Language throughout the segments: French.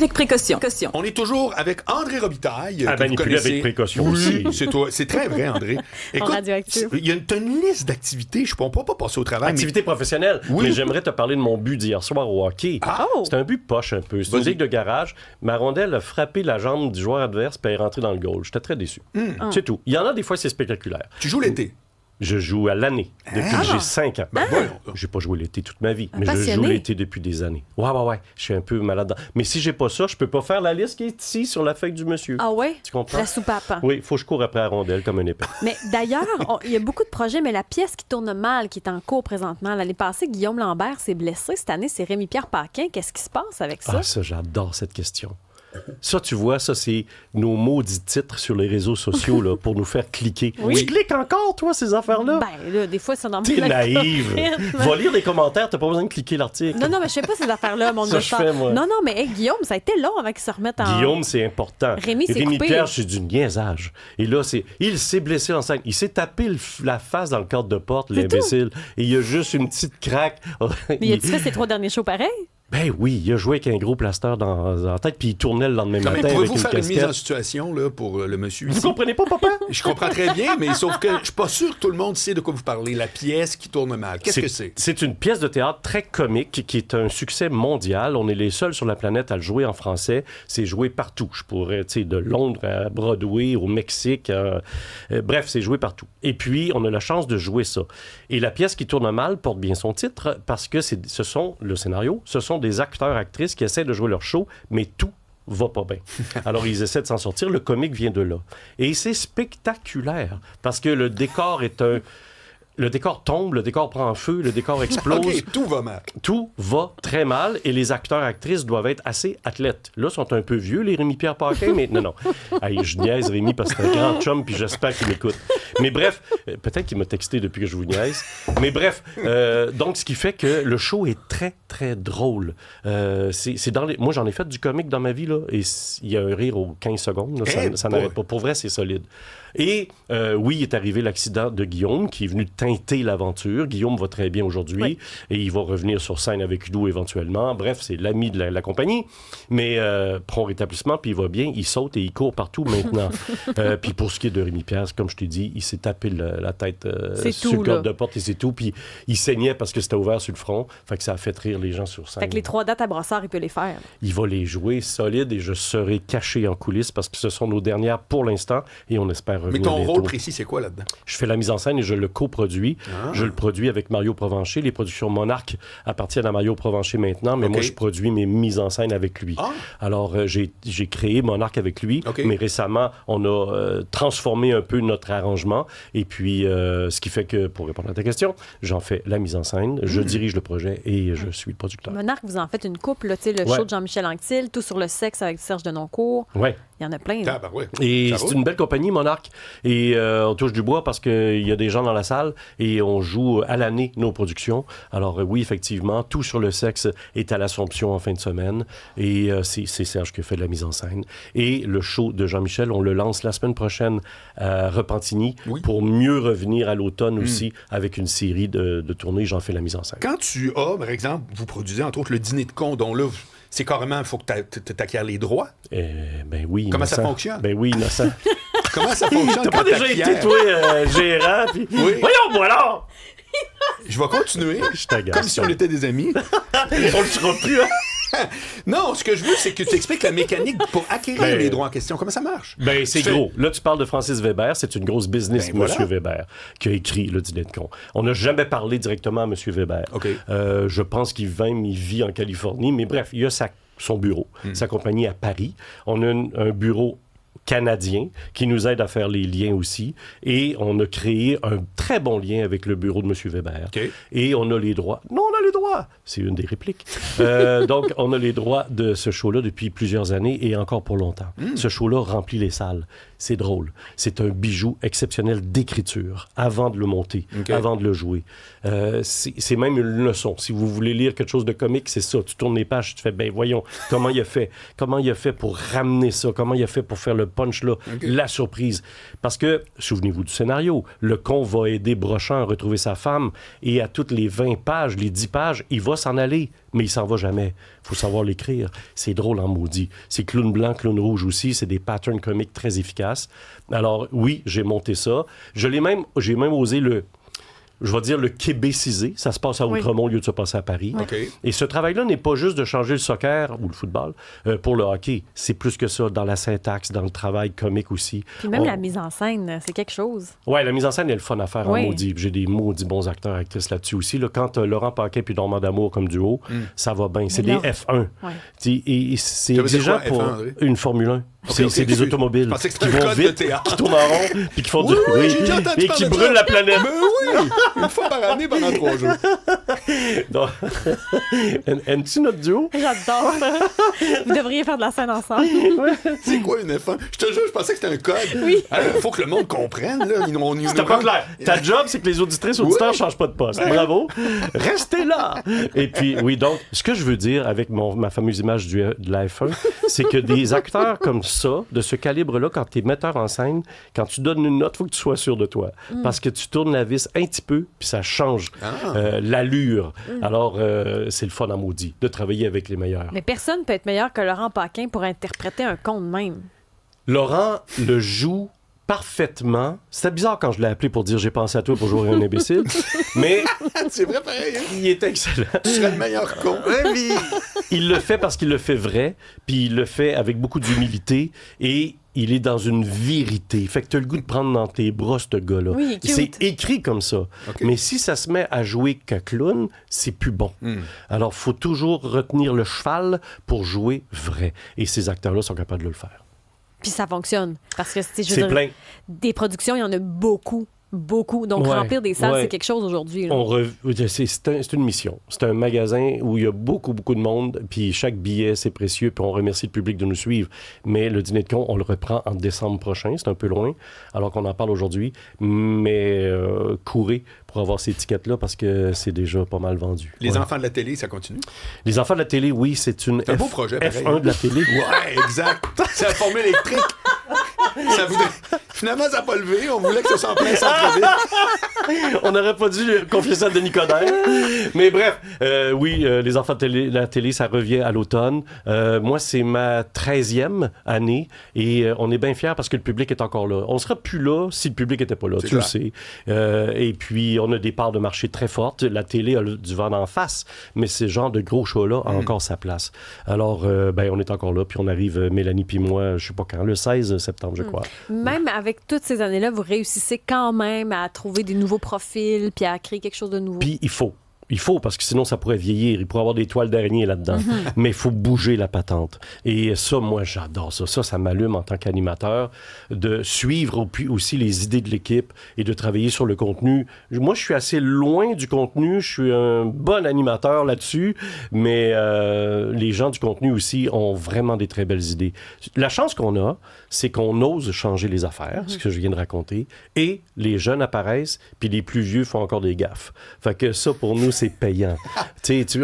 Avec précaution. On est toujours avec André Robitaille. À manipuler avec précaution aussi. Oui, c'est très vrai, André. Écoute, t'as une liste d'activités. Je ne peux pas passer au travail. Activité professionnelle. Oui. Mais j'aimerais te parler de mon but d'hier soir au hockey. C'est un but poche un peu. C'est une ligue de garage. Ma rondelle a frappé la jambe du joueur adverse puis elle est rentrée dans le goal. J'étais très déçu. C'est tout. Il y en a des fois, c'est spectaculaire. Tu joues l'été? Je joue à l'année, depuis que j'ai 5 ans. J'ai pas joué l'été toute ma vie, mais je joue l'été depuis des années. Ouais. Je suis un peu malade. Mais si j'ai pas ça, je peux pas faire la liste qui est ici sur la feuille du monsieur. Ah ouais? Tu comprends? La soupape. Oui, il faut que je cours après la rondelle comme un épée. Mais d'ailleurs, il y a beaucoup de projets, mais la pièce qui tourne mal, qui est en cours présentement, l'année passée, Guillaume Lambert s'est blessé. Cette année, c'est Rémi-Pierre Paquin. Qu'est-ce qui se passe avec ça? Ah, ça, j'adore cette question. Ça, tu vois, ça, c'est nos maudits titres sur les réseaux sociaux là, pour nous faire cliquer. Oui. Tu cliques encore, toi, ces affaires-là? Ben, là, des fois, ça n'en T'es naïve. Va lire les commentaires, t'as pas besoin de cliquer l'article. Non, mais je sais pas ces affaires-là, mon ça, je fais, moi. Non, mais hey, Guillaume, ça a été long avant qu'il se remette en... Guillaume, c'est important. Rémi-Pierre, c'est du niaisage. Et là, il s'est blessé en scène. Il s'est tapé la face dans le cadre de porte, l'imbécile. Et il y a juste une petite craque. Mais il a-tu fait ses 3 derniers shows pareils? Ben oui, il a joué avec un gros plaster dans la tête, puis il tournait le lendemain matin avec une casquette. Pouvez-vous faire une mise en situation là, pour le monsieur ici? Vous comprenez pas, papa? Je comprends très bien, mais sauf que je suis pas sûr que tout le monde sait de quoi vous parlez. La pièce qui tourne mal. Qu'est-ce que c'est? C'est une pièce de théâtre très comique qui est un succès mondial. On est les seuls sur la planète à le jouer en français. C'est joué partout. Je pourrais, tu sais, de Londres à Broadway, au Mexique. Bref, c'est joué partout. Et puis, on a la chance de jouer ça. Et la pièce qui tourne mal porte bien son titre parce que ce sont des acteurs-actrices qui essaient de jouer leur show, mais tout va pas bien. Alors, ils essaient de s'en sortir. Le comique vient de là. Et c'est spectaculaire parce que le décor est un... Le décor tombe, le décor prend feu, le décor explose. OK, tout va mal. Tout va très mal et les acteurs-actrices doivent être assez athlètes. Là, ils sont un peu vieux, les Rémi-Pierre Paquin, mais non. Hey, je niaise Rémi parce que c'est un grand chum puis j'espère qu'il m'écoute. Mais bref, peut-être qu'il m'a texté depuis que je vous niaise. Mais bref, donc ce qui fait que le show est très, très drôle. C'est dans Moi, j'en ai fait du comique dans ma vie, là, et il y a un rire aux 15 secondes. Là, ça n'arrête pas. Pour vrai, c'est solide. Et oui, il est arrivé l'accident de Guillaume qui est venu teinter l'aventure. Guillaume va très bien aujourd'hui et il va revenir sur scène avec nous éventuellement. Bref, c'est l'ami de la compagnie, mais prompt rétablissement, puis il va bien, il saute et il court partout maintenant. Puis pour ce qui est de Rémi-Pierre, comme je t'ai dit, il s'est tapé la tête sur le cadre de porte et c'est tout. Puis il saignait parce que c'était ouvert sur le front. Fait que ça a fait rire les gens sur scène. Fait que les 3 dates à Brassard, il peut les faire. Il va les jouer solides et je serai caché en coulisses parce que ce sont nos dernières pour l'instant et on espère revenir bientôt. Mais ton rôle précis, c'est quoi là-dedans? Je fais la mise en scène et je le coproduis. Je le produis avec Mario Provencher. Les productions Monarque appartiennent à Mario Provencher maintenant, mais moi, je produis mes mises en scène avec lui. Alors, j'ai créé Monarque avec lui, mais récemment, on a transformé un peu notre arrangement. Et puis, ce qui fait que, pour répondre à ta question, j'en fais la mise en scène, je dirige le projet et je suis le producteur. Monarque, vous en faites une couple, là, le show de Jean-Michel Anctil, tout sur le sexe avec Serge Denoncourt. Oui. Il y en a plein. Là. Et c'est une belle compagnie, Monarque. Et on touche du bois parce qu'il y a des gens dans la salle et on joue à l'année nos productions. Alors oui, effectivement, tout sur le sexe est à l'Assomption en fin de semaine. Et c'est Serge qui a fait de la mise en scène. Et le show de Jean-Michel, on le lance la semaine prochaine à Repentigny pour mieux revenir à l'automne aussi avec une série de tournées. J'en fais la mise en scène. Quand tu as, par exemple, vous produisez entre autres le dîner de con, dont là... C'est carrément, il faut que tu acquières les droits. Ben oui. Comment innocent. ça fonctionne? Ben oui, innocent. Comment ça fonctionne? T'as pas déjà été, toi, gérant? Pis... Oui. Voyons, moi alors! Je vais continuer. Comme si on était des amis. On le sera plus, hein? Non, ce que je veux, c'est que tu expliques la mécanique pour acquérir les droits en question. Comment ça marche? Ben, c'est gros. Là, tu parles de Francis Weber. C'est une grosse business, Monsieur Weber, qui a écrit Le Dîner de con. On n'a jamais parlé directement à Monsieur Weber. Je pense qu'il vit en Californie. Mais bref, il a son bureau, sa compagnie à Paris. On a un bureau canadien qui nous aide à faire les liens aussi. Et on a créé un très bon lien avec le bureau de M. Weber. Et on a les droits. Non, on a les droits! C'est une des répliques. Donc, on a les droits de ce show-là depuis plusieurs années et encore pour longtemps. Ce show-là remplit les salles. C'est drôle. C'est un bijou exceptionnel d'écriture avant de le monter, avant de le jouer. C'est même une leçon. Si vous voulez lire quelque chose de comique, c'est ça. Tu tournes les pages, tu fais, ben voyons, comment il a fait? Comment il a fait pour ramener ça? Comment il a fait pour faire le punch-là, la surprise. Parce que, souvenez-vous du scénario, le con va aider Brochant à retrouver sa femme et à toutes les 20 pages, les 10 pages, il va s'en aller, mais il s'en va jamais. Il faut savoir l'écrire. C'est drôle en maudit. C'est clown blanc, clown rouge aussi. C'est des patterns comiques très efficaces. Alors, oui, j'ai monté ça. J'ai même osé je vais dire le québécisé. Ça se passe à Outremont au lieu de se passer à Paris. Okay. Et ce travail-là n'est pas juste de changer le soccer ou le football pour le hockey. C'est plus que ça, dans la syntaxe, dans le travail comique aussi. Puis même la mise en scène, c'est quelque chose. Oui, la mise en scène, elle est le fun à faire en maudit. J'ai des maudits bons acteurs et actrices là-dessus aussi. Là, quand Laurent Paquin puis Normand D'Amour comme duo, ça va bien. C'est des F1. Ouais. Et c'est exigeant pour F1, une Formule 1. C'est des automobiles qui vont vite, qui tournent en rond, puis qui font du bruit et qui brûlent la planète. Mais oui! Une fois par année pendant 3 jours. Donc, aimes-tu notre duo? J'adore ça. Vous devriez faire de la scène ensemble. C'est quoi une F1? Je te jure, je pensais que c'était un code. Oui. Il faut que le monde comprenne. Là. C'était pas clair. Ta job, c'est que les auditrices auditeurs ne changent pas de poste. Bravo. Restez là. Et puis, oui, donc, ce que je veux dire avec ma fameuse image de la F1, c'est que des acteurs comme ça, de ce calibre-là, quand tu es metteur en scène, quand tu donnes une note, il faut que tu sois sûr de toi. Parce que tu tournes la vis un petit peu, puis ça change l'allure. Alors, c'est le fun en maudit de travailler avec les meilleurs. Mais personne ne peut être meilleur que Laurent Paquin pour interpréter un conte même. Laurent le joue parfaitement. C'était bizarre quand je l'ai appelé pour dire « j'ai pensé à toi pour jouer un imbécile », mais... C'est vrai pareil. Hein? Il est excellent. Tu serais le meilleur con. Il le fait parce qu'il le fait vrai, puis il le fait avec beaucoup d'humilité, et il est dans une vérité. Fait que tu as le goût de prendre dans tes bras ce gars-là. Oui, c'est écrit comme ça. Okay. Mais si ça se met à jouer qu'un clown, c'est plus bon. Alors, il faut toujours retenir le cheval pour jouer vrai. Et ces acteurs-là sont capables de le faire. Puis ça fonctionne. Parce que c'est plein. Des productions, il y en a beaucoup. Beaucoup. Donc, remplir des salles, c'est quelque chose aujourd'hui. C'est une mission. C'est un magasin où il y a beaucoup, beaucoup de monde, puis chaque billet, c'est précieux, puis on remercie le public de nous suivre. Mais le dîner de con, on le reprend en décembre prochain. C'est un peu loin, alors qu'on en parle aujourd'hui. Mais courez pour avoir ces étiquettes-là, parce que c'est déjà pas mal vendu. Les enfants de la télé, ça continue? Les enfants de la télé, oui, c'est un beau projet, pareil. F1 de la télé. Ouais, exact. C'est la formule électrique. Finalement, ça n'a pas levé. On voulait que ça s'en plein centre-ville. On n'aurait pas dû confier ça à Denis Coderre. Mais bref, oui, les enfants de la télé, ça revient à l'automne. Moi, c'est ma 13e année et on est bien fiers parce que le public est encore là. On ne sera plus là si le public n'était pas là, tu le sais. Et puis, on a des parts de marché très fortes. La télé a du vent en face, mais ce genre de gros show-là a encore sa place. Alors, on est encore là, puis on arrive, Mélanie puis moi, je ne sais pas quand, le 16 septembre, je crois. Même avec toutes ces années-là, vous réussissez quand même à trouver des nouveaux profils puis à créer quelque chose de nouveau. Puis il faut, parce que sinon, ça pourrait vieillir. Il pourrait y avoir des toiles d'araignée là-dedans. Mais il faut bouger la patente. Et ça, moi, j'adore ça. Ça m'allume en tant qu'animateur de suivre aussi les idées de l'équipe et de travailler sur le contenu. Moi, je suis assez loin du contenu. Je suis un bon animateur là-dessus. Mais les gens du contenu aussi ont vraiment des très belles idées. La chance qu'on a, c'est qu'on ose changer les affaires, ce que je viens de raconter. Et les jeunes apparaissent, puis les plus vieux font encore des gaffes. Fait que ça, pour nous, c'est payant.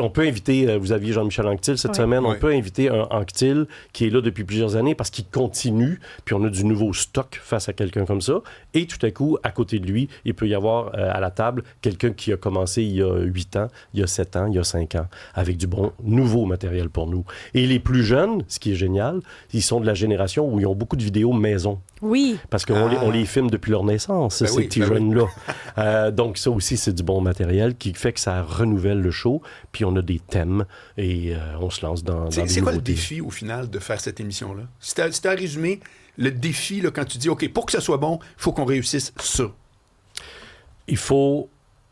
On peut inviter, vous aviez Jean-Michel Anctil cette semaine, on peut inviter un Anctil qui est là depuis plusieurs années parce qu'il continue, puis on a du nouveau stock face à quelqu'un comme ça. Et tout à coup, à côté de lui, il peut y avoir à la table quelqu'un qui a commencé il y a 8 ans, il y a 7 ans, il y a 5 ans, avec du bon nouveau matériel pour nous. Et les plus jeunes, ce qui est génial, ils sont de la génération où ils ont beaucoup de vidéos maison. Oui. Parce qu'on les filme depuis leur naissance, ces petits jeunes-là. Donc ça aussi, c'est du bon matériel qui fait que ça renouvelle le show, puis on a des thèmes et on se lance dans des nouveautés. C'est quoi le défi, au final, de faire cette émission-là? Si t'as à résumer, le défi, là, quand tu dis, OK, pour que ça soit bon, il faut qu'on réussisse ça.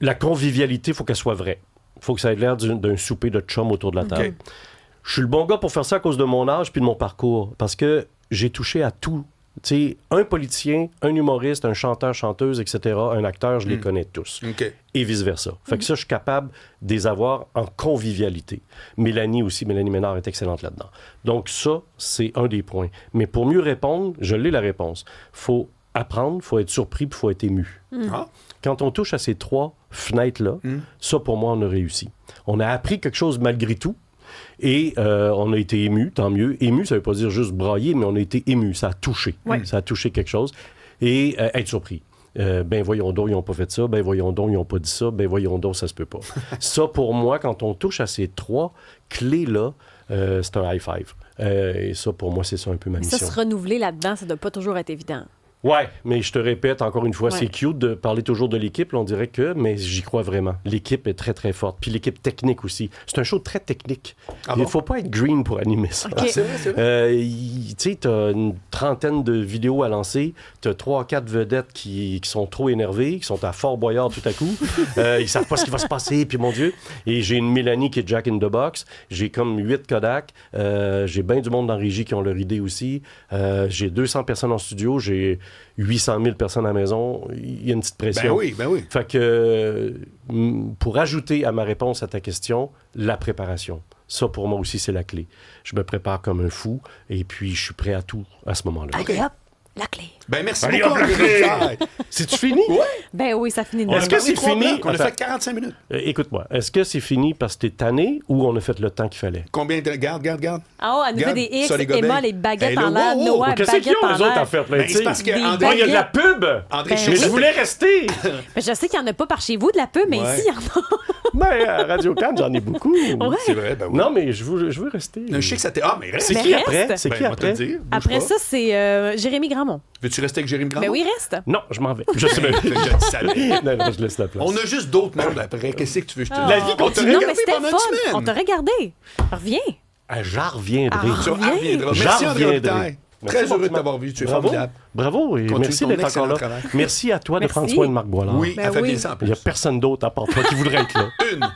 La convivialité, il faut qu'elle soit vraie. Il faut que ça ait l'air d'un souper de chum autour de la table. Okay. Je suis le bon gars pour faire ça à cause de mon âge puis de mon parcours, parce que j'ai touché à tout. T'sais, un politicien, un humoriste, un chanteur, chanteuse, etc., un acteur, je les connais tous. Okay. Et vice-versa. Fait que ça, je suis capable de les avoir en convivialité. Mélanie Ménard est excellente là-dedans. Donc ça, c'est un des points. Mais pour mieux répondre, je l'ai la réponse. Faut apprendre, faut être surpris, puis faut être ému. Quand on touche à ces 3 fenêtres-là, ça, pour moi, on a réussi. On a appris quelque chose malgré tout, Et on a été émus, tant mieux. Ému, ça veut pas dire juste brailler, mais on a été émus. Ça a touché. Ça a touché quelque chose. Et être surpris. Ben voyons donc, ils n'ont pas fait ça. Ben voyons donc, ils n'ont pas dit ça. Ben voyons donc, ça se peut pas. Ça, pour moi, quand on touche à ces 3 clés-là, c'est un high five. Et ça, pour moi, c'est ça un peu ma mission. Ça, se renouveler là-dedans, ça doit pas toujours être évident. Ouais, mais je te répète encore une fois, Ouais. c'est cute de parler toujours de l'équipe, là, on dirait que, mais j'y crois vraiment. L'équipe est très, très forte. Puis l'équipe technique aussi. C'est un show très technique. Il ne faut pas être green pour animer ça. OK. C'est vrai, c'est vrai. Tu sais, tu as une trentaine de vidéos à lancer. Tu as 3-4 vedettes qui sont trop énervées, qui sont à Fort Boyard tout à coup. Ils savent pas ce qui va se passer, puis mon Dieu. Et j'ai une Mélanie qui est Jack in the Box. J'ai comme 8 Kodak. J'ai bien du monde dans la régie qui ont leur idée aussi. J'ai 200 personnes en studio. J'ai 800 000 personnes à la maison. Il y a une petite pression. Ben oui. Fait que, pour ajouter à ma réponse à ta question, la préparation. Ça, pour moi aussi, c'est la clé. Je me prépare comme un fou et puis je suis prêt à tout à ce moment-là. Allez hop, la clé. Ben merci Allez, beaucoup, hop, la André clé! Richard. C'est-tu fini? Ben oui, ça finit de Est-ce même. que c'est fini? On a Attends. fait 45 minutes. Écoute-moi, est-ce que c'est fini parce que t'es tanné ou on a fait le temps qu'il fallait? Combien de... Garde. Ah, à nous fait Regarde, des X, ça, les gobelets. Emma, les baguettes Hey, en là, l'air, wow, wow. Noah, Qu'est-ce qu'ils baguettes ont, en eux autres, à l'air. faire plein Ben, de c'est parce que Des André, il y a de la pub! André, Ben Mais oui. je voulais rester! Mais je sais qu'il n'y en a pas par chez vous de la pub, mais Ouais. ici, il y en a. Ben, à Radio-Can, j'en ai beaucoup. c'est vrai, ben oui. Non, mais je veux rester. Je sais que ça t'est... Ah, mais reste. C'est Mais qui reste. après? C'est Ben, qui on va te le après? dire. Bouge Après pas. ça, c'est Jérémy Grandmont. Veux-tu rester avec Jérémy Grandmont? Ben oui, reste. Non, je m'en vais. Je sais même Je le savais. Non, je laisse la place. On a juste d'autres mondes après. Qu'est-ce que tu veux que je te dise? La vie On t'a continue. Non, regardé mais c'était pendant fun. une semaine. On t'a regardé. Reviens. J'en reviendrai. Ah. Tu reviendras. J'en Merci, André reviendrai. Robitaille. Merci, Très mon heureux de petit t'avoir vu. Tu es Bravo. formidable. Bravo et Continue merci ton d'être encore excellent là. travail. Merci à toi de Merci. prendre soin de Marc Boilard. Oui, Ben elle fait oui. bien ça en Il n'y a plus. personne d'autre à part toi qui voudrait être là. Une.